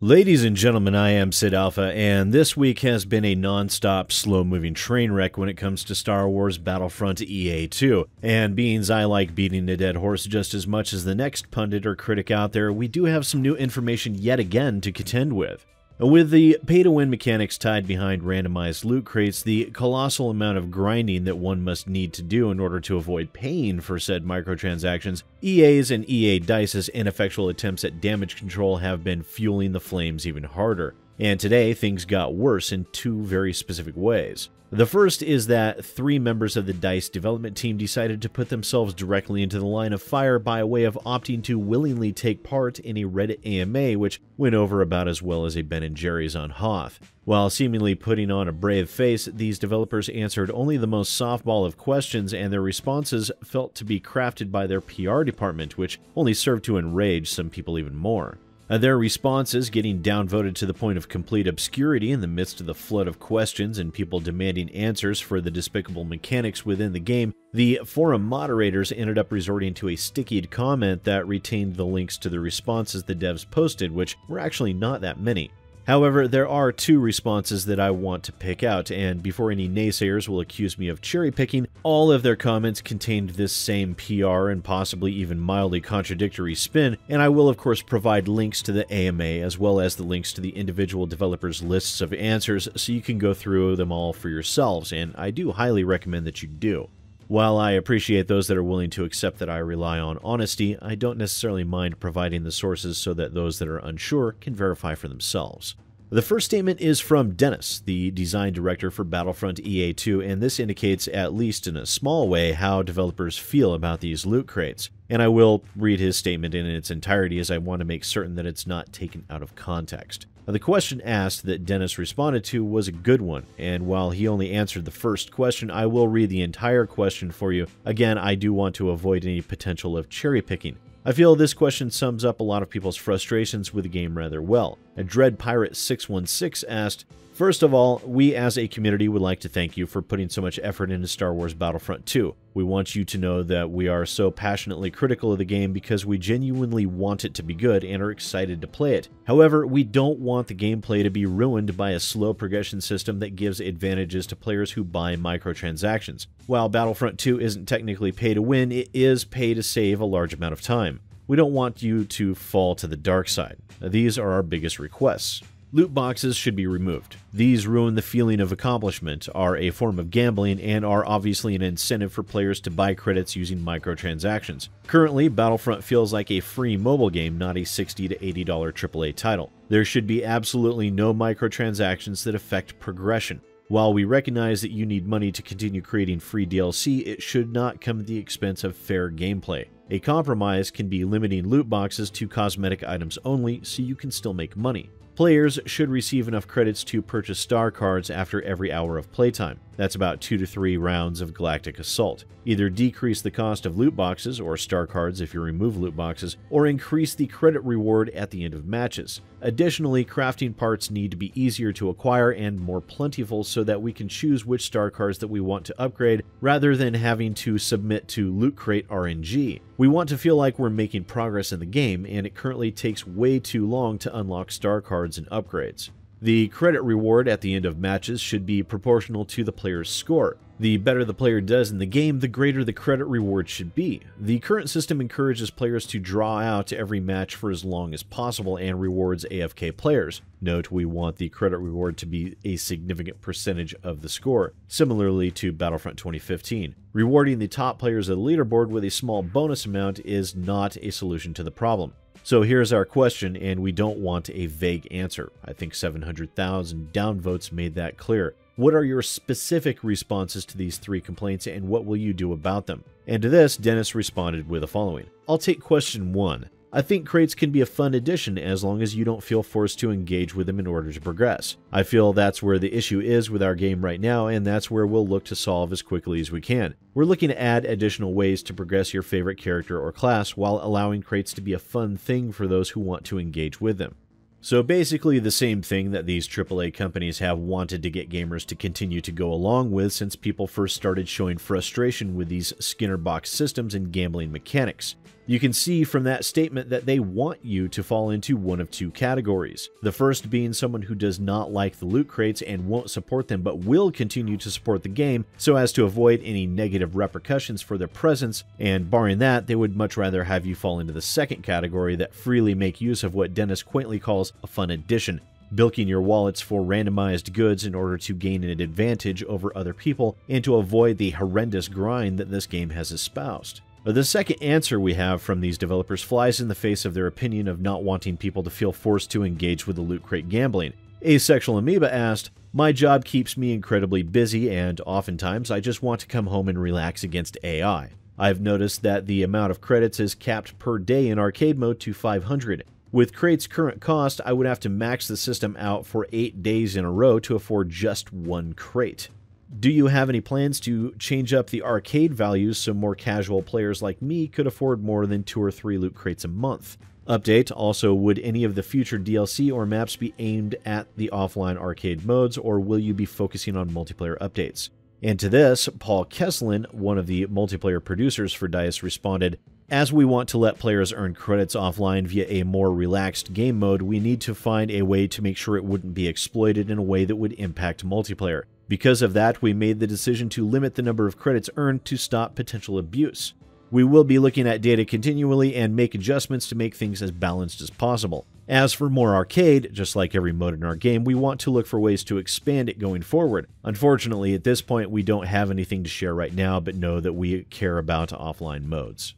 Ladies and gentlemen, I am SidAlpha, and this week has been a non-stop, slow-moving train wreck when it comes to Star Wars Battlefront EA 2. And being I like beating a dead horse just as much as the next pundit or critic out there, we do have some new information yet again to contend with. With the pay-to-win mechanics tied behind randomized loot crates, the colossal amount of grinding that one must need to do in order to avoid paying for said microtransactions, EA's and EA DICE's ineffectual attempts at damage control have been fueling the flames even harder. And today, things got worse in two very specific ways. The first is that 3 members of the DICE development team decided to put themselves directly into the line of fire by way of opting to willingly take part in a Reddit AMA, which went over about as well as a Ben & Jerry's on Hoth. While seemingly putting on a brave face, these developers answered only the most softball of questions, and their responses felt to be crafted by their PR department, which only served to enrage some people even more. Their responses getting downvoted to the point of complete obscurity in the midst of the flood of questions and people demanding answers for the despicable mechanics within the game, the forum moderators ended up resorting to a stickied comment that retained the links to the responses the devs posted, which were actually not that many. However, there are 2 responses that I want to pick out, and before any naysayers will accuse me of cherry-picking, all of their comments contained this same PR and possibly even mildly contradictory spin, and I will of course provide links to the AMA as well as the links to the individual developers' lists of answers so you can go through them all for yourselves, and I do highly recommend that you do. While I appreciate those that are willing to accept that I rely on honesty, I don't necessarily mind providing the sources so that those that are unsure can verify for themselves. The first statement is from Dennis, the design director for Battlefront EA 2, and this indicates, at least in a small way, how developers feel about these loot crates. And I will read his statement in its entirety as I want to make certain that it's not taken out of context. The question asked that Dennis responded to was a good one, and while he only answered the first question, I will read the entire question for you. Again, I do want to avoid any potential of cherry-picking. I feel this question sums up a lot of people's frustrations with the game rather well. Dread Pirate 616 asked, "First of all, we as a community would like to thank you for putting so much effort into Star Wars Battlefront 2. We want you to know that we are so passionately critical of the game because we genuinely want it to be good and are excited to play it. However, we don't want the gameplay to be ruined by a slow progression system that gives advantages to players who buy microtransactions. While Battlefront 2 isn't technically pay to win, it is pay to save a large amount of time. We don't want you to fall to the dark side. These are our biggest requests. Loot boxes should be removed. These ruin the feeling of accomplishment, are a form of gambling, and are obviously an incentive for players to buy credits using microtransactions. Currently, Battlefront feels like a free mobile game, not a $60 to $80 AAA title. There should be absolutely no microtransactions that affect progression. While we recognize that you need money to continue creating free DLC, it should not come at the expense of fair gameplay. A compromise can be limiting loot boxes to cosmetic items only so you can still make money. Players should receive enough credits to purchase star cards after every hour of playtime. That's about 2 to 3 rounds of Galactic Assault. Either decrease the cost of loot boxes, or star cards if you remove loot boxes, or increase the credit reward at the end of matches. Additionally, crafting parts need to be easier to acquire and more plentiful so that we can choose which star cards that we want to upgrade rather than having to submit to loot crate RNG. We want to feel like we're making progress in the game, and it currently takes way too long to unlock star cards and upgrades. The credit reward at the end of matches should be proportional to the player's score. The better the player does in the game, the greater the credit reward should be. The current system encourages players to draw out every match for as long as possible and rewards AFK players. Note, we want the credit reward to be a significant percentage of the score, similarly to Battlefront 2015. Rewarding the top players of the leaderboard with a small bonus amount is not a solution to the problem. So here's our question, and we don't want a vague answer. I think 700,000 downvotes made that clear. What are your specific responses to these 3 complaints, and what will you do about them? And to this, Dennis responded with the following. I'll take question 1. I think crates can be a fun addition as long as you don't feel forced to engage with them in order to progress. I feel that's where the issue is with our game right now, and that's where we'll look to solve as quickly as we can. We're looking to add additional ways to progress your favorite character or class while allowing crates to be a fun thing for those who want to engage with them. So basically the same thing that these AAA companies have wanted to get gamers to continue to go along with since people first started showing frustration with these Skinner box systems and gambling mechanics. You can see from that statement that they want you to fall into one of two categories. The first being someone who does not like the loot crates and won't support them but will continue to support the game so as to avoid any negative repercussions for their presence, and barring that, they would much rather have you fall into the second category that freely make use of what Dennis quaintly calls a fun addition, bilking your wallets for randomized goods in order to gain an advantage over other people and to avoid the horrendous grind that this game has espoused. The second answer we have from these developers flies in the face of their opinion of not wanting people to feel forced to engage with the loot crate gambling. Asexual Amoeba asked, "My job keeps me incredibly busy and oftentimes I just want to come home and relax against AI. I've noticed that the amount of credits is capped per day in arcade mode to 500. With crate's current cost, I would have to max the system out for 8 days in a row to afford just one crate. Do you have any plans to change up the arcade values so more casual players like me could afford more than 2 or 3 loot crates a month? Update, also, would any of the future DLC or maps be aimed at the offline arcade modes, or will you be focusing on multiplayer updates?" And to this, Paul Kesslin, one of the multiplayer producers for DICE, responded, "As we want to let players earn credits offline via a more relaxed game mode, we need to find a way to make sure it wouldn't be exploited in a way that would impact multiplayer. Because of that, we made the decision to limit the number of credits earned to stop potential abuse. We will be looking at data continually and make adjustments to make things as balanced as possible. As for more arcade, just like every mode in our game, we want to look for ways to expand it going forward. Unfortunately, at this point, we don't have anything to share right now, but know that we care about offline modes."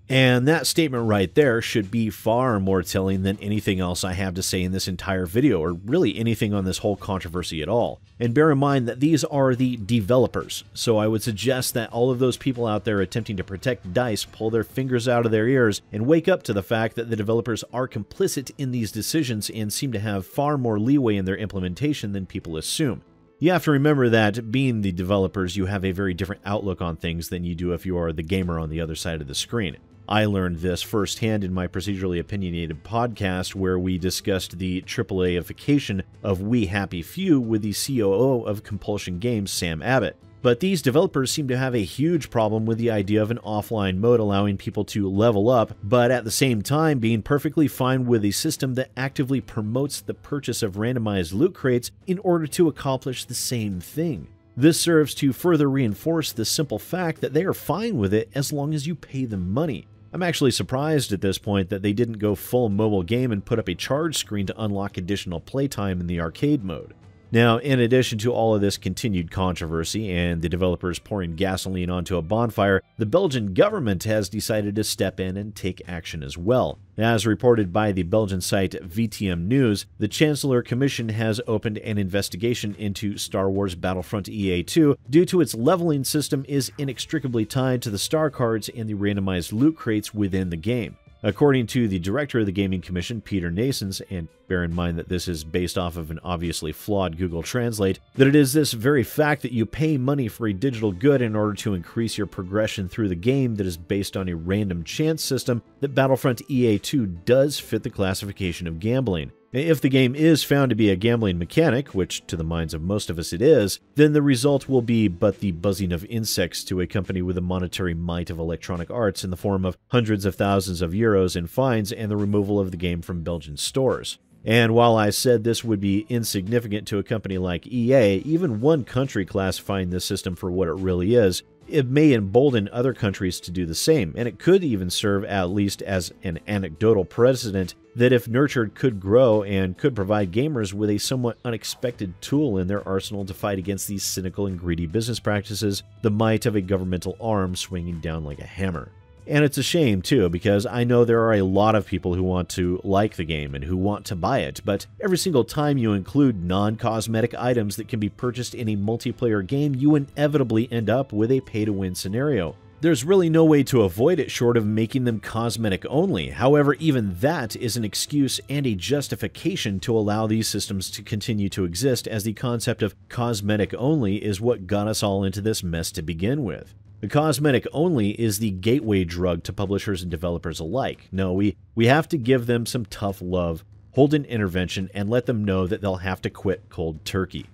And that statement right there should be far more telling than anything else I have to say in this entire video, or really anything on this whole controversy at all. And bear in mind that these are the developers, so I would suggest that all of those people out there attempting to protect DICE pull their fingers out of their ears and wake up to the fact that the developers are complicit in these decisions and seem to have far more leeway in their implementation than people assume. You have to remember that, being the developers, you have a very different outlook on things than you do if you are the gamer on the other side of the screen. I learned this firsthand in my procedurally opinionated podcast, where we discussed the AAA-ification of We Happy Few with the COO of Compulsion Games, Sam Abbott. But these developers seem to have a huge problem with the idea of an offline mode allowing people to level up, but at the same time being perfectly fine with a system that actively promotes the purchase of randomized loot crates in order to accomplish the same thing. This serves to further reinforce the simple fact that they are fine with it as long as you pay them money. I'm actually surprised at this point that they didn't go full mobile game and put up a charge screen to unlock additional playtime in the arcade mode. Now, in addition to all of this continued controversy and the developers pouring gasoline onto a bonfire, the Belgian government has decided to step in and take action as well. As reported by the Belgian site VTM News, the Chancellor Commission has opened an investigation into Star Wars Battlefront EA 2 due to its leveling system is inextricably tied to the star cards and the randomized loot crates within the game. According to the director of the Gaming Commission, Peter Nasons, and bear in mind that this is based off of an obviously flawed Google Translate, that it is this very fact that you pay money for a digital good in order to increase your progression through the game that is based on a random chance system that Battlefront EA 2 does fit the classification of gambling. If the game is found to be a gambling mechanic, which to the minds of most of us it is, then the result will be but the buzzing of insects to a company with the monetary might of Electronic Arts in the form of hundreds of thousands of euros in fines and the removal of the game from Belgian stores. And while I said this would be insignificant to a company like EA, even one country classifying this system for what it really is, it may embolden other countries to do the same, and it could even serve at least as an anecdotal precedent that, if nurtured, could grow and could provide gamers with a somewhat unexpected tool in their arsenal to fight against these cynical and greedy business practices, the might of a governmental arm swinging down like a hammer. And it's a shame, too, because I know there are a lot of people who want to like the game and who want to buy it, but every single time you include non-cosmetic items that can be purchased in a multiplayer game, you inevitably end up with a pay-to-win scenario. There's really no way to avoid it short of making them cosmetic only. However, even that is an excuse and a justification to allow these systems to continue to exist, as the concept of cosmetic only is what got us all into this mess to begin with. The cosmetic only is the gateway drug to publishers and developers alike. No, we have to give them some tough love, hold an intervention, and let them know that they'll have to quit cold turkey.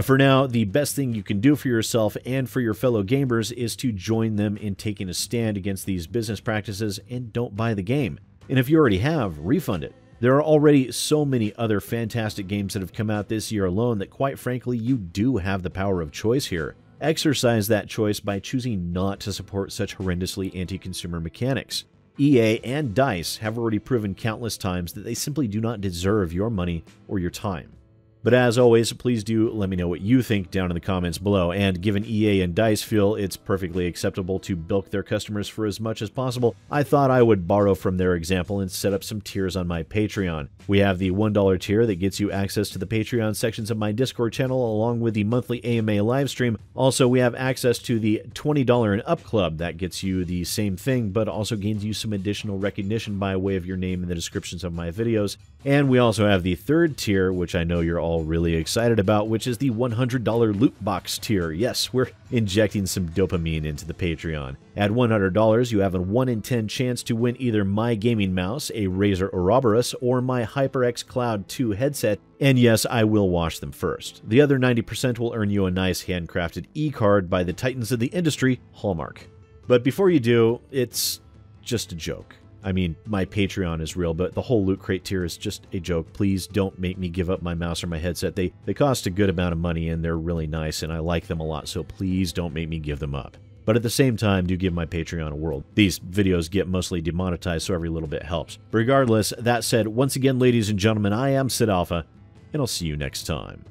For now, the best thing you can do for yourself and for your fellow gamers is to join them in taking a stand against these business practices and don't buy the game. And if you already have, refund it. There are already so many other fantastic games that have come out this year alone that quite frankly you do have the power of choice here. Exercise that choice by choosing not to support such horrendously anti-consumer mechanics. EA and DICE have already proven countless times that they simply do not deserve your money or your time. But as always, please do let me know what you think down in the comments below, and given EA and DICE feel it's perfectly acceptable to bilk their customers for as much as possible, I thought I would borrow from their example and set up some tiers on my Patreon. We have the $1 tier that gets you access to the Patreon sections of my Discord channel along with the monthly AMA livestream. Also, we have access to the $20 and up club that gets you the same thing, but also gains you some additional recognition by way of your name in the descriptions of my videos. And we also have the third tier, which I know you're all really excited about, which is the $100 loot box tier. Yes, we're injecting some dopamine into the Patreon. At $100, you have a 1 in 10 chance to win either my gaming mouse, a Razer Ouroboros, or my HyperX Cloud 2 headset, and yes, I will wash them first. The other 90% will earn you a nice handcrafted e-card by the titans of the industry, Hallmark. But before you do, it's just a joke. I mean, my Patreon is real, but the whole Loot Crate tier is just a joke. Please don't make me give up my mouse or my headset. They cost a good amount of money, and they're really nice, and I like them a lot, so please don't make me give them up. But at the same time, do give my Patreon a whirl. These videos get mostly demonetized, so every little bit helps. Regardless, that said, once again, ladies and gentlemen, I am SidAlpha, and I'll see you next time.